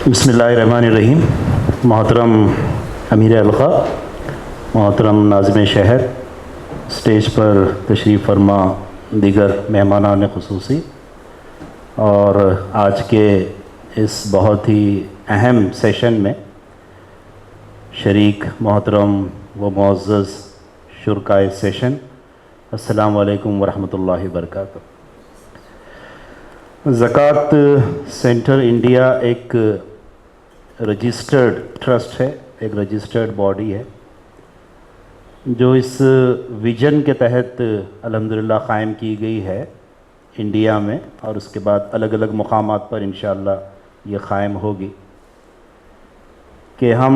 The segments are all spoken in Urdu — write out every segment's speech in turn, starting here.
بسم اللہ الرحمن الرحیم۔ محترم امیر الخا، محترم ناظم شہر، اسٹیج پر تشریف فرما دیگر مہمانان خصوصی، اور آج کے اس بہت ہی اہم سیشن میں شریک محترم و معزز شرکائے سیشن، السلام علیکم ورحمۃ اللہ وبرکاتہ۔ زکوٰۃ سینٹر انڈیا ایک رجسٹرڈ ٹرسٹ ہے، ایک رجسٹرڈ باڈی ہے جو اس ویژن کے تحت الحمدللہ قائم کی گئی ہے انڈیا میں، اور اس کے بعد الگ الگ مقامات پر انشاءاللہ یہ قائم ہوگی کہ ہم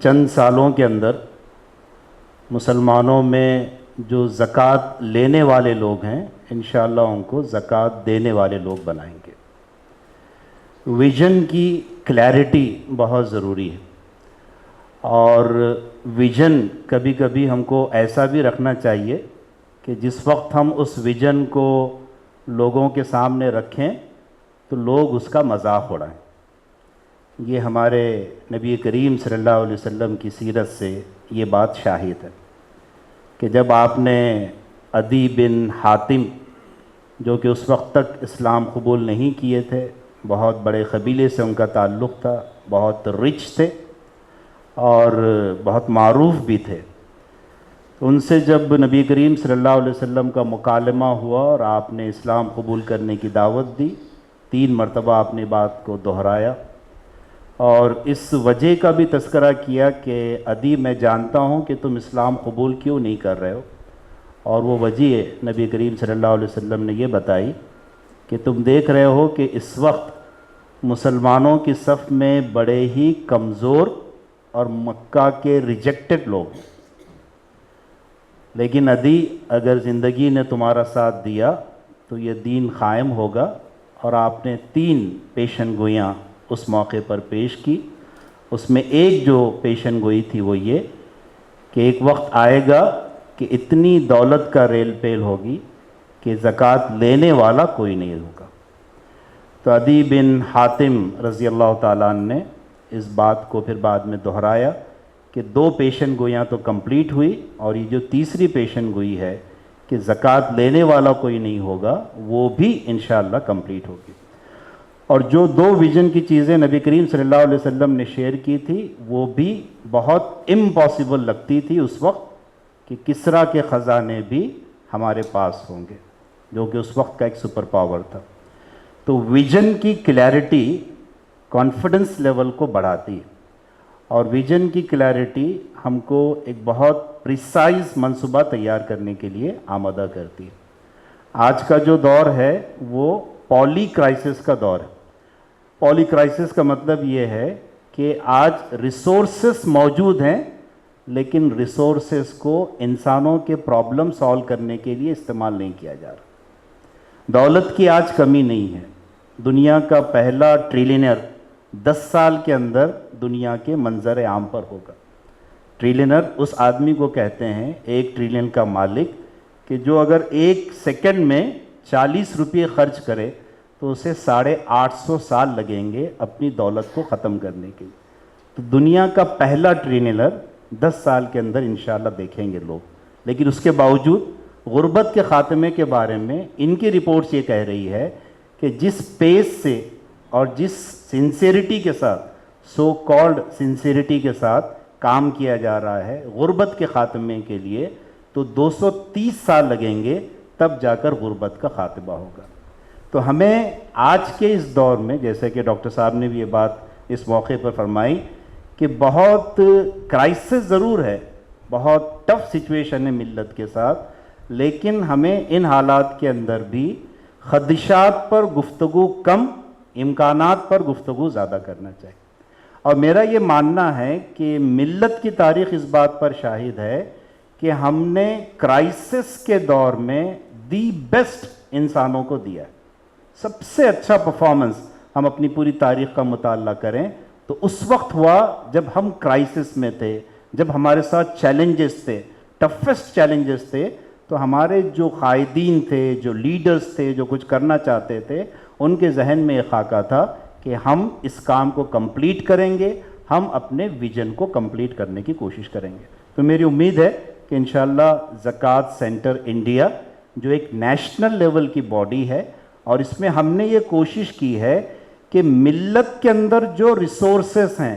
چند سالوں کے اندر مسلمانوں میں جو زکوٰۃ لینے والے لوگ ہیں انشاءاللہ ان کو زکوٰۃ دینے والے لوگ بنائیں گے۔ ویژن کی کلیئرٹی بہت ضروری ہے، اور ویژن کبھی کبھی ہم کو ایسا بھی رکھنا چاہیے کہ جس وقت ہم اس ویژن کو لوگوں کے سامنے رکھیں تو لوگ اس کا مذاق اڑائیں۔ یہ ہمارے نبی کریم صلی اللہ علیہ وسلم کی سیرت سے یہ بات شاہد ہے کہ جب آپ نے عدی بن حاتم، جو کہ اس وقت تک اسلام قبول نہیں کیے تھے، بہت بڑے قبیلے سے ان کا تعلق تھا، بہت رچ تھے اور بہت معروف بھی تھے، تو ان سے جب نبی کریم صلی اللہ علیہ وسلم کا مکالمہ ہوا اور آپ نے اسلام قبول کرنے کی دعوت دی، 3 مرتبہ آپ نے بات کو دہرایا اور اس وجہ کا بھی تذکرہ کیا کہ عدی میں جانتا ہوں کہ تم اسلام قبول کیوں نہیں کر رہے ہو، اور وہ وجہ نبی کریم صلی اللہ علیہ وسلم نے یہ بتائی کہ تم دیکھ رہے ہو کہ اس وقت مسلمانوں کی صف میں بڑے ہی کمزور اور مکہ کے ریجیکٹڈ لوگ ہیں، لیکن عدی اگر زندگی نے تمہارا ساتھ دیا تو یہ دین قائم ہوگا، اور آپ نے 3 پیشن گوئیاں اس موقع پر پیش کی۔ اس میں ایک جو پیشن گوئی تھی وہ یہ کہ ایک وقت آئے گا کہ اتنی دولت کا ریل پیل ہوگی کہ زکوٰۃ لینے والا کوئی نہیں ہوگا۔ تو عدی بن حاتم رضی اللہ تعالیٰ عنہ نے اس بات کو پھر بعد میں دہرایا کہ 2 پیشن گوئیاں تو کمپلیٹ ہوئی، اور یہ جو تیسری پیشن گوئی ہے کہ زکوٰۃ لینے والا کوئی نہیں ہوگا، وہ بھی انشاءاللہ کمپلیٹ ہوگی۔ اور جو 2 ویژن کی چیزیں نبی کریم صلی اللہ علیہ وسلم نے شیئر کی تھی وہ بھی بہت امپاسبل لگتی تھی اس وقت کہ کسریٰ کے خزانے بھی ہمارے پاس ہوں گے، جو کہ اس وقت کا ایک سپر پاور تھا۔ تو ویژن کی کلیئرٹی کانفیڈنس لیول کو بڑھاتی ہے، اور ویژن کی کلیئرٹی ہم کو ایک بہت پریسائز منصوبہ تیار کرنے کے لیے آمادہ کرتی ہے۔ آج کا جو دور ہے وہ پولی کرائسس کا دور ہے۔ پولی کرائسس کا مطلب یہ ہے کہ آج ریسورسز موجود ہیں لیکن ریسورسز کو انسانوں کے پرابلم سالو کرنے کے لیے استعمال نہیں کیا جا رہا۔ دولت کی آج کمی نہیں ہے۔ دنیا کا پہلا ٹریلینر 10 سال کے اندر دنیا کے منظر عام پر ہوگا۔ ٹریلینر اس آدمی کو کہتے ہیں، 1 ٹریلین کا مالک، کہ جو اگر 1 سیکنڈ میں 40 روپے خرچ کرے تو اسے 850 سال لگیں گے اپنی دولت کو ختم کرنے کے لیے۔ تو دنیا کا پہلا ٹریلینر 10 سال کے اندر انشاءاللہ دیکھیں گے لوگ، لیکن اس کے باوجود غربت کے خاتمے کے بارے میں ان کی رپورٹس یہ کہہ رہی ہے کہ جس پیس سے اور جس سنسیریٹی کے ساتھ، سو کالڈ سنسیریٹی کے ساتھ کام کیا جا رہا ہے غربت کے خاتمے کے لیے، تو 230 سال لگیں گے تب جا کر غربت کا خاتمہ ہوگا۔ تو ہمیں آج کے اس دور میں، جیسے کہ ڈاکٹر صاحب نے بھی یہ بات اس موقع پر فرمائی کہ بہت کرائسس ضرور ہے، بہت ٹف سچویشن ہے ملت کے ساتھ، لیکن ہمیں ان حالات کے اندر بھی خدشات پر گفتگو کم، امکانات پر گفتگو زیادہ کرنا چاہیے۔ اور میرا یہ ماننا ہے کہ ملت کی تاریخ اس بات پر شاہد ہے کہ ہم نے کرائسس کے دور میں دی بیسٹ انسانوں کو دیا ہے۔ سب سے اچھا پرفارمنس ہم اپنی پوری تاریخ کا مطالعہ کریں تو اس وقت ہوا جب ہم کرائسس میں تھے، جب ہمارے ساتھ چیلنجز تھے، ٹفسٹ چیلنجز تھے، تو ہمارے جو قائدین تھے، جو لیڈرز تھے، جو کچھ کرنا چاہتے تھے، ان کے ذہن میں یہ خاکہ تھا کہ کہ ہم اس کام کو کمپلیٹ کریں گے, ہم اپنے ویژن کو کمپلیٹ کرنے کی کوشش کریں گے. تو میری امید ہے کہ انشاءاللہ زکوٰۃ سینٹر انڈیا جو ایک نیشنل لیول کی باڈی ہے, اور اس میں ہم نے یہ کوشش کی ہے کہ ملت کے اندر جو ریسورسز ہیں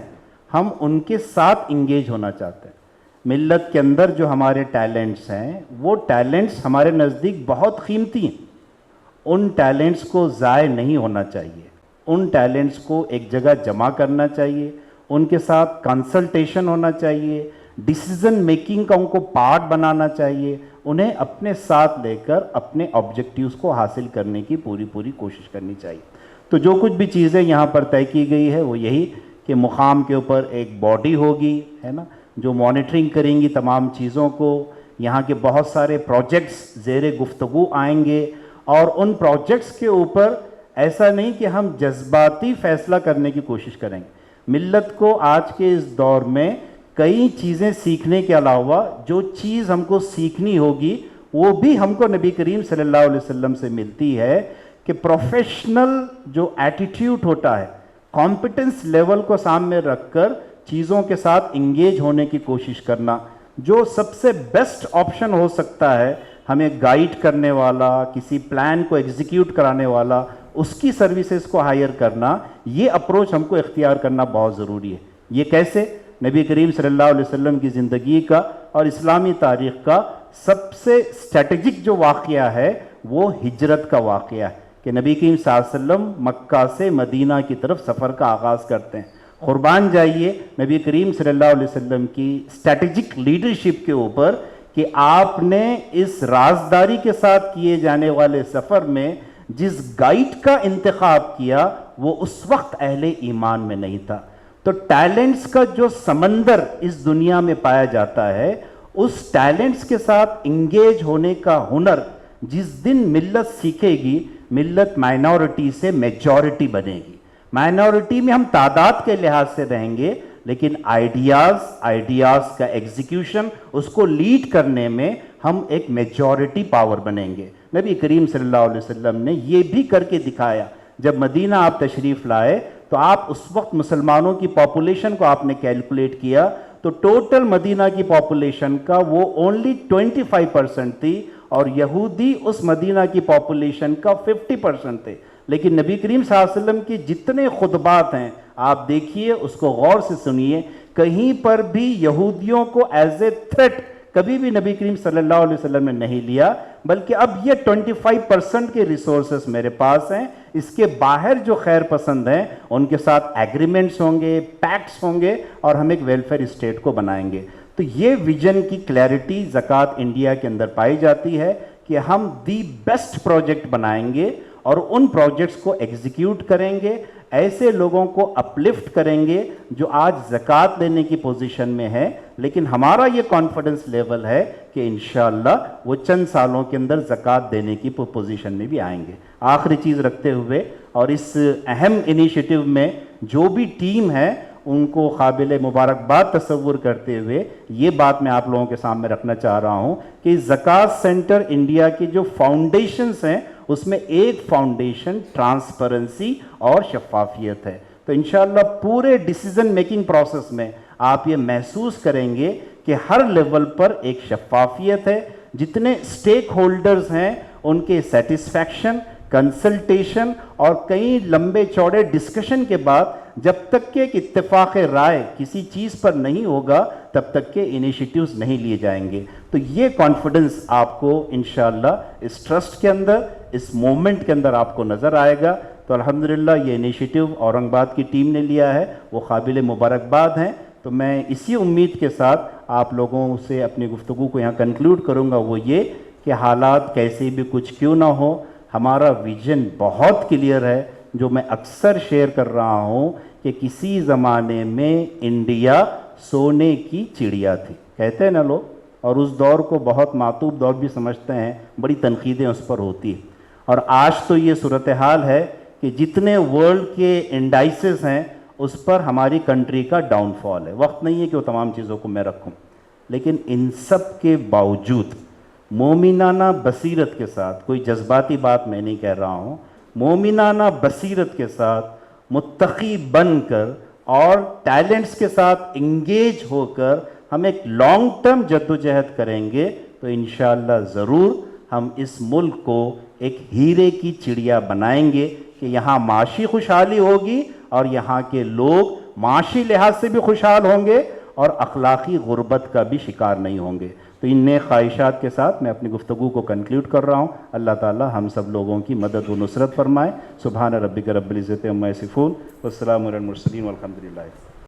ہم ان کے ساتھ انگیج ہونا چاہتے ہیں. ملت کے اندر جو ہمارے ٹیلنٹس ہیں وہ ٹیلنٹس ہمارے نزدیک بہت قیمتی ہیں. ان ٹیلنٹس کو ضائع نہیں ہونا چاہیے, ان ٹیلنٹس کو ایک جگہ جمع کرنا چاہیے, ان کے ساتھ کنسلٹیشن ہونا چاہیے, ڈیسیزن میکنگ کا ان کو پارٹ بنانا چاہیے, انہیں اپنے ساتھ لے کر اپنے آبجیکٹیوز کو حاصل کرنے کی پوری کوشش کرنی چاہیے. تو جو کچھ بھی چیزیں یہاں پر طے کی گئی ہے وہ یہی کہ مقام کے اوپر ایک باڈی ہوگی, ہے نا, جو مانیٹرنگ کریں گی تمام چیزوں کو. یہاں کے بہت سارے پروجیکٹس زیر گفتگو آئیں گے, اور ان پروجیکٹس کے اوپر ایسا نہیں کہ ہم جذباتی فیصلہ کرنے کی کوشش کریں گے. ملت کو آج کے اس دور میں کئی چیزیں سیکھنے کے علاوہ جو چیز ہم کو سیکھنی ہوگی وہ بھی ہم کو نبی کریم صلی اللہ علیہ وسلم سے ملتی ہے کہ پروفیشنل جو ایٹیٹیوڈ ہوتا ہے, کمپٹنس لیول کو سامنے رکھ کر چیزوں کے ساتھ انگیج ہونے کی کوشش کرنا, جو سب سے بیسٹ آپشن ہو سکتا ہے ہمیں گائیڈ کرنے والا, کسی پلان کو ایگزیکیوٹ کرانے والا, اس کی سروسز کو ہائر کرنا, یہ اپروچ ہم کو اختیار کرنا بہت ضروری ہے. یہ کیسے؟ نبی کریم صلی اللہ علیہ وسلم کی زندگی کا اور اسلامی تاریخ کا سب سے اسٹریٹجک جو واقعہ ہے وہ ہجرت کا واقعہ ہے کہ نبی کریم صلی اللہ علیہ وسلم مکہ سے مدینہ کی طرف سفر کا آغاز کرتے ہیں. قربان جائیے نبی کریم صلی اللہ علیہ وسلم کی اسٹریٹجک لیڈرشپ کے اوپر کہ آپ نے اس رازداری کے ساتھ کیے جانے والے سفر میں جس گائیڈ کا انتخاب کیا وہ اس وقت اہل ایمان میں نہیں تھا. تو ٹیلنٹس کا جو سمندر اس دنیا میں پایا جاتا ہے, اس ٹیلنٹس کے ساتھ انگیج ہونے کا ہنر جس دن ملت سیکھے گی, ملت مائنورٹی سے میجورٹی بنے گی. مائنورٹی میں ہم تعداد کے لحاظ سے رہیں گے, لیکن آئیڈیاز کا ایگزیکیوشن, اس کو لیڈ کرنے میں ہم ایک میجورٹی پاور بنیں گے. نبی کریم صلی اللہ علیہ وسلم نے یہ بھی کر کے دکھایا. جب مدینہ آپ تشریف لائے تو آپ اس وقت مسلمانوں کی پاپولیشن کو آپ نے کیلکولیٹ کیا تو ٹوٹل مدینہ کی پاپولیشن کا وہ اونلی 25% تھی, اور یہودی اس مدینہ کی پاپولیشن کا 50% تھے. لیکن نبی کریم صلی اللہ علیہ وسلم کی جتنے خطبات ہیں آپ دیکھیے, اس کو غور سے سنیے, کہیں پر بھی یہودیوں کو ایز اے تھریٹ کبھی بھی نبی کریم صلی اللہ علیہ وسلم نے نہیں لیا, بلکہ اب یہ 25% کے ریسورسز میرے پاس ہیں, اس کے باہر جو خیر پسند ہیں ان کے ساتھ ایگریمنٹس ہوں گے, پیکٹس ہوں گے, اور ہم ایک ویلفیئر اسٹیٹ کو بنائیں گے. تو یہ ویژن کی کلیئرٹی زکوٰۃ انڈیا کے اندر پائی جاتی ہے کہ ہم دی بیسٹ پروجیکٹ بنائیں گے اور ان پروجیکٹس کو ایگزیکیوٹ کریں گے, ایسے لوگوں کو اپلفٹ کریں گے جو آج زکوٰۃ لینے کی پوزیشن میں ہے, لیکن ہمارا یہ کانفیڈنس لیول ہے کہ انشاءاللہ وہ چند سالوں کے اندر زکوٰۃ دینے کی پوزیشن میں بھی آئیں گے. آخری چیز رکھتے ہوئے اور اس اہم انیشیٹو میں جو بھی ٹیم ہے ان کو قابل مبارکباد تصور کرتے ہوئے یہ بات میں آپ لوگوں کے سامنے رکھنا چاہ رہا ہوں کہ زکوٰۃ سینٹر انڈیا کی جو فاؤنڈیشنز ہیں اس میں ایک فاؤنڈیشن ٹرانسپیرنسی اور شفافیت ہے. تو انشاءاللہ پورے ڈیسیزن میکنگ پروسیس میں آپ یہ محسوس کریں گے کہ ہر لیول پر ایک شفافیت ہے, جتنے سٹیک ہولڈرز ہیں ان کے سیٹسفیکشن, کنسلٹیشن اور کئی لمبے چوڑے ڈسکشن کے بعد جب تک کہ ایک اتفاق رائے کسی چیز پر نہیں ہوگا تب تک کہ انیشیٹیوز نہیں لیے جائیں گے. تو یہ کانفیڈنس آپ کو انشاءاللہ اس ٹرسٹ کے اندر, اس مومنٹ کے اندر آپ کو نظر آئے گا. تو الحمدللہ یہ انیشیٹیو اورنگ آباد کی ٹیم نے لیا ہے, وہ قابل مبارکباد ہیں. تو میں اسی امید کے ساتھ آپ لوگوں سے اپنی گفتگو کو یہاں کنکلوڈ کروں گا, وہ یہ کہ حالات کیسے بھی کچھ کیوں نہ ہو, ہمارا ویژن بہت کلیئر ہے جو میں اکثر شیئر کر رہا ہوں کہ کسی زمانے میں انڈیا سونے کی چڑیا تھی, کہتے ہیں نا لوگ, اور اس دور کو بہت معطوب دور بھی سمجھتے ہیں, بڑی تنقیدیں اس پر ہوتی ہیں. اور آج تو یہ صورتحال ہے کہ جتنے ورلڈ کے انڈائسز ہیں اس پر ہماری کنٹری کا ڈاؤن فال ہے. وقت نہیں ہے کہ وہ تمام چیزوں کو میں رکھوں, لیکن ان سب کے باوجود مومنانہ بصیرت کے ساتھ, کوئی جذباتی بات میں نہیں کہہ رہا ہوں, مومنانہ بصیرت کے ساتھ متقی بن کر اور ٹیلنٹس کے ساتھ انگیج ہو کر ہم ایک لانگ ٹرم جدوجہد کریں گے تو انشاءاللہ ضرور ہم اس ملک کو ایک ہیرے کی چڑیا بنائیں گے کہ یہاں معاشی خوشحالی ہوگی اور یہاں کے لوگ معاشی لحاظ سے بھی خوشحال ہوں گے اور اخلاقی غربت کا بھی شکار نہیں ہوں گے۔ تو ان نیک خواہشات کے ساتھ میں اپنی گفتگو کو کنکلیوڈ کر رہا ہوں۔ اللہ تعالی ہم سب لوگوں کی مدد و نصرت فرمائے۔ سبحان ربک رب العزت عما یصفون والسلام علی المرسلین والحمد للہ۔